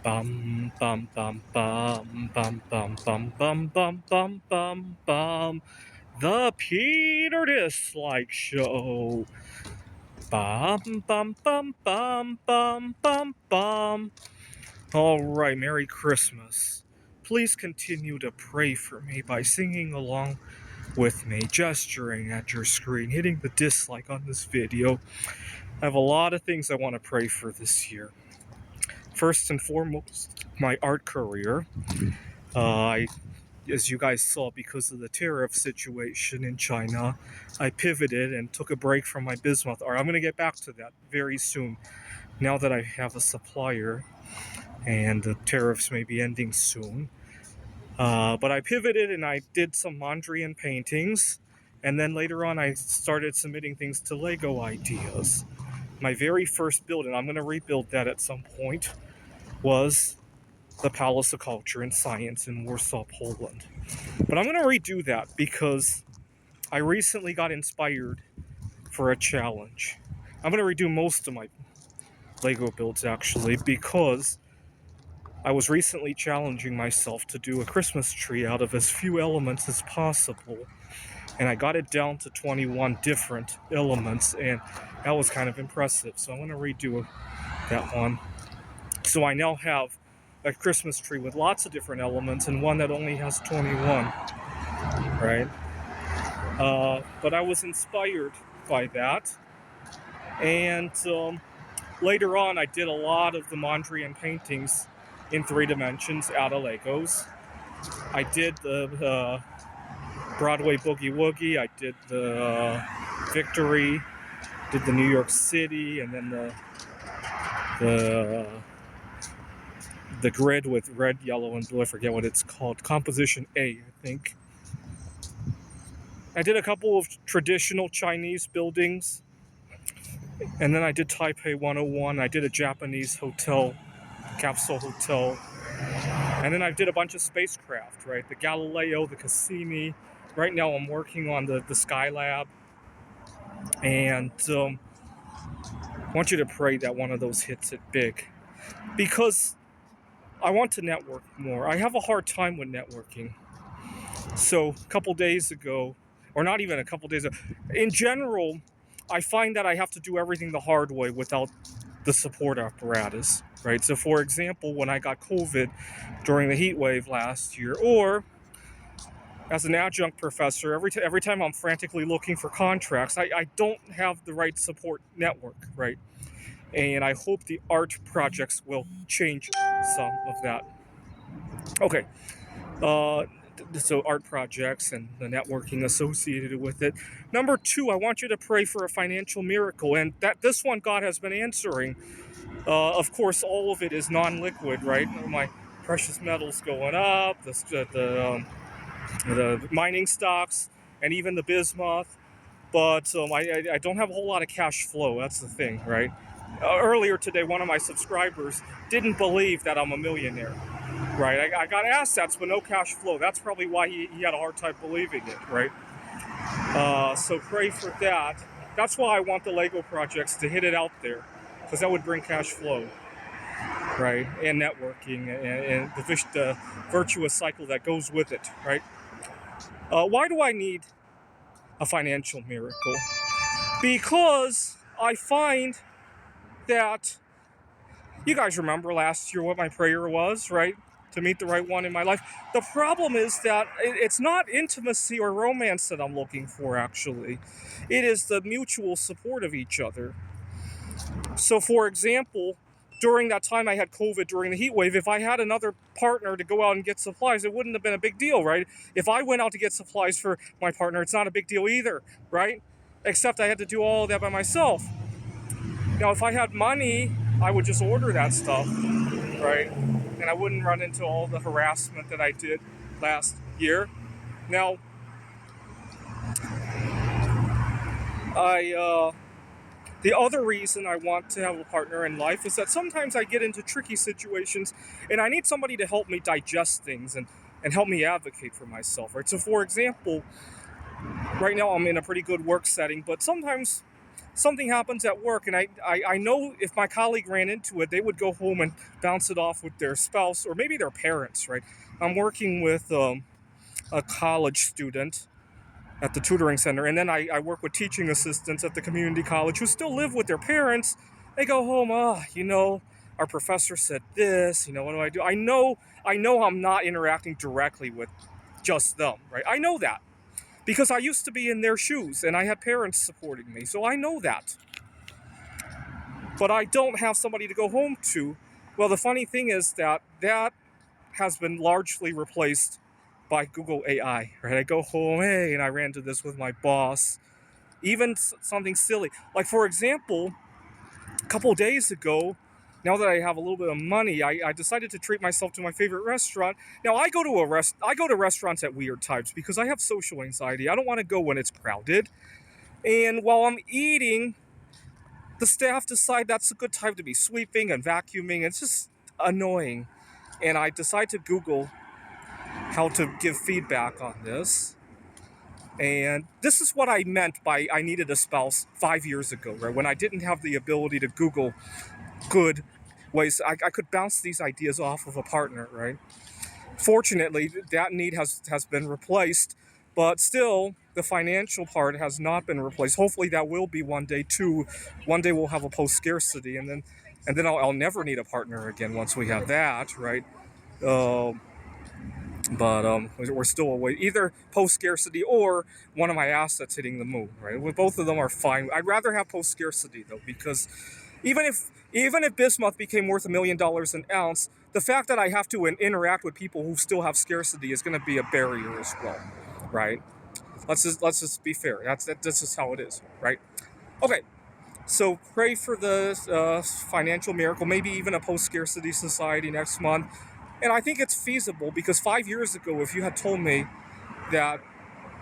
Bum bum bum bum bum bum bum bum bum bum bum bum. The Peter Dislike Show. Bum bum bum bum bum bum bum. All right, Merry Christmas. Please continue to pray for me by singing along with me, gesturing at your screen, hitting the dislike on this video. I have a lot of things I want to pray for this year. First and foremost, my art career. As you guys saw, because of the tariff situation in China, I pivoted and took a break from my bismuth art. I'm going to get back to that very soon, now that I have a supplier and the tariffs may be ending soon. But I pivoted and I did some Mondrian paintings, and then later on I started submitting things to Lego Ideas. My very first build, and I'm going to rebuild that at some point, was the Palace of Culture and Science in Warsaw, Poland. But I'm going to redo that because I recently got inspired for a challenge. I'm going to redo most of my Lego builds actually because I was recently challenging myself to do a Christmas tree out of as few elements as possible. And I got it down to 21 different elements, and that was kind of impressive. So I'm going to redo that one. So I now have a Christmas tree with lots of different elements and one that only has 21, right? But I was inspired by that. And later on, I did a lot of the Mondrian paintings in 3 dimensions out of Legos. I did the Broadway Boogie Woogie. I did the Victory. Did the New York City, and then the grid with red, yellow, and blue. I forget what it's called. Composition A, I think. I did a couple of traditional Chinese buildings, and then I did Taipei 101. I did a Japanese hotel, capsule hotel, and then I did a bunch of spacecraft, right? The Galileo, the Cassini. Right now I'm working on the Skylab, and I want you to pray that one of those hits it big, because I want to network more. I have a hard time with networking. So a couple days ago, or not even a couple days ago, in general, I find that I have to do everything the hard way without the support apparatus, right? So for example, when I got COVID during the heat wave last year, or as an adjunct professor, every time I'm frantically looking for contracts, I don't have the right support network, right? And I hope the art projects will change some of that. Okay, so art projects and the networking associated with it. Number 2, I want you to pray for a financial miracle, and that this one God has been answering. Of course, all of it is non-liquid, right? My precious metals going up, the mining stocks, and even the bismuth. But I don't have a whole lot of cash flow. That's the thing, right? Earlier today, one of my subscribers didn't believe that I'm a millionaire, right? I got assets but no cash flow. That's probably why he had a hard time believing it, right? So pray for that. That's why I want the Lego projects to hit it out there, because that would bring cash flow, right? And networking and the virtuous cycle that goes with it, right? Why do I need a financial miracle? Because I find that, you guys remember last year what my prayer was, right? To meet the right one in my life. The problem is that it's not intimacy or romance that I'm looking for, actually. It is the mutual support of each other. So, for example, during that time I had COVID during the heat wave, if I had another partner to go out and get supplies, it wouldn't have been a big deal, right? If I went out to get supplies for my partner, it's not a big deal either, right? Except I had to do all of that by myself. Now, if I had money, I would just order that stuff, right? And I wouldn't run into all the harassment that I did last year. Now, the other reason I want to have a partner in life is that sometimes I get into tricky situations and I need somebody to help me digest things and help me advocate for myself, right? So, for example, right now I'm in a pretty good work setting, but sometimes something happens at work, and I know if my colleague ran into it, they would go home and bounce it off with their spouse or maybe their parents, right? I'm working with a college student at the tutoring center, and then I work with teaching assistants at the community college who still live with their parents. They go home, our professor said this, what do I do? I know I'm not interacting directly with just them, right? I know that because I used to be in their shoes and I had parents supporting me, so I know that. But I don't have somebody to go home to. Well, the funny thing is that has been largely replaced by Google AI, right? I go home, hey, and I ran into this with my boss. Even something silly. Like, for example, a couple of days ago, now that I have a little bit of money, I decided to treat myself to my favorite restaurant. Now, I go to restaurants at weird times because I have social anxiety. I don't want to go when it's crowded. And while I'm eating, the staff decide that's a good time to be sweeping and vacuuming. It's just annoying. And I decide to Google how to give feedback on this. And this is what I meant by I needed a spouse 5 years ago, right? When I didn't have the ability to Google good ways, I could bounce these ideas off of a partner, right? Fortunately, that need has been replaced, but still, the financial part has not been replaced. Hopefully, that will be one day too. One day we'll have a post-scarcity, and then I'll never need a partner again once we have that, right? But we're still away either post scarcity or one of my assets hitting the moon, right? Well, both of them are fine. I'd rather have post scarcity though, because even if bismuth became worth $1 million an ounce, the fact that I have to interact with people who still have scarcity is going to be a barrier as well, right? Let's just be fair. That's just how it is, right? Okay. So pray for the financial miracle, maybe even a post-scarcity society next month. And I think it's feasible because 5 years ago, if you had told me that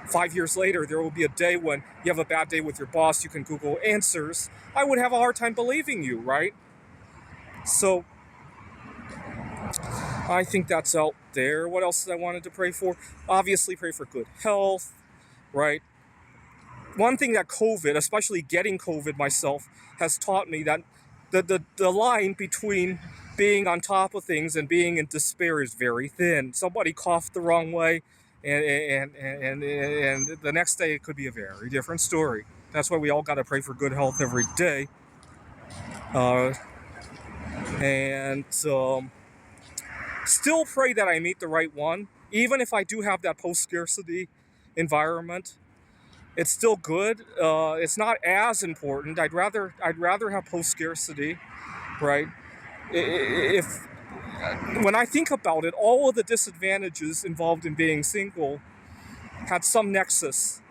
5 years later there will be a day when you have a bad day with your boss, you can Google answers, I would have a hard time believing you, right? So I think that's out there. What else did I wanted to pray for? Obviously, pray for good health, right? One thing that COVID, especially getting COVID myself, has taught me that the line between being on top of things and being in despair is very thin. Somebody coughed the wrong way, and the next day it could be a very different story. That's why we all got to pray for good health every day. And still pray that I meet the right one, even if I do have that post-scarcity environment. It's still good. It's not as important. I'd rather have post-scarcity, right? If when I think about it, all of the disadvantages involved in being single had some nexus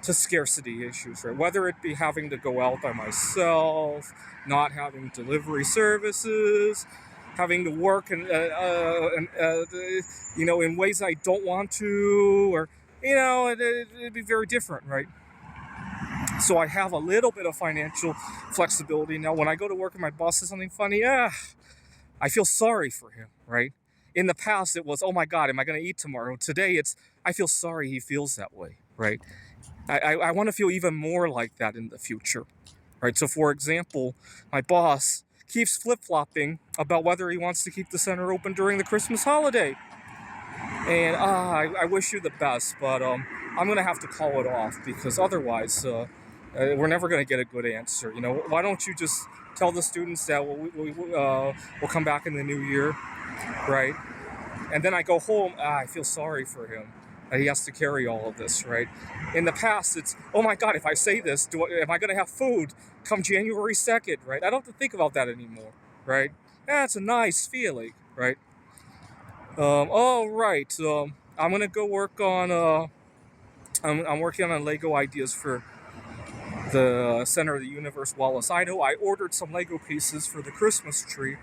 to scarcity issues, right? Whether it be having to go out by myself, not having delivery services, having to work in ways I don't want to, or it'd be very different, right? So I have a little bit of financial flexibility now. When I go to work and my boss says something funny, I feel sorry for him, right? In the past, it was, oh my God, am I going to eat tomorrow? Today, it's, I feel sorry he feels that way, right? I want to feel even more like that in the future, right? So, for example, my boss keeps flip-flopping about whether he wants to keep the center open during the Christmas holiday. And I wish you the best, but I'm going to have to call it off because otherwise we're never going to get a good answer. Why don't you just tell the students that we'll come back in the new year, right? And then I go home, I feel sorry for him. He has to carry all of this, right? In the past, it's, oh my God, if I say this, am I going to have food come January 2nd, right? I don't have to think about that anymore, right? It's a nice feeling, right? All right. I'm going to go work on, I'm working on Lego ideas for the Center of the Universe, Wallace, Idaho. I ordered some Lego pieces for the Christmas tree.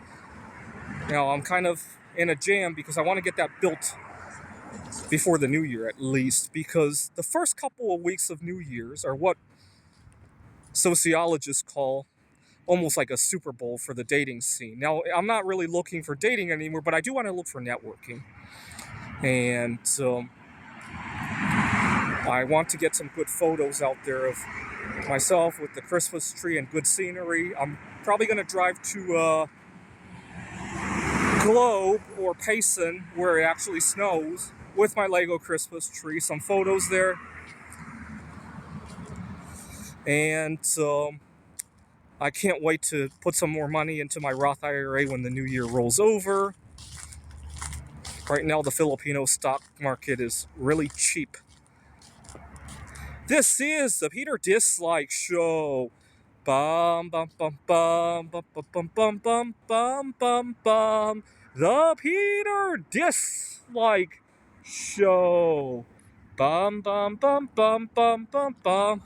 Now, I'm kind of in a jam because I want to get that built before the new year at least, because the first couple of weeks of New Year's are what sociologists call almost like a Super Bowl for the dating scene. Now, I'm not really looking for dating anymore, but I do want to look for networking. And I want to get some good photos out there of myself with the Christmas tree and good scenery. I'm probably going to drive to Globe or Payson, where it actually snows, with my Lego Christmas tree. Some photos there. And I can't wait to put some more money into my Roth IRA when the new year rolls over. Right now, the Filipino stock market is really cheap. This is the Peter Dislike Show. Bum bum bum bum bum bum bum bum bum bum bum bum. The Peter Dislike Show. Bum bum bum bum bum bum bum.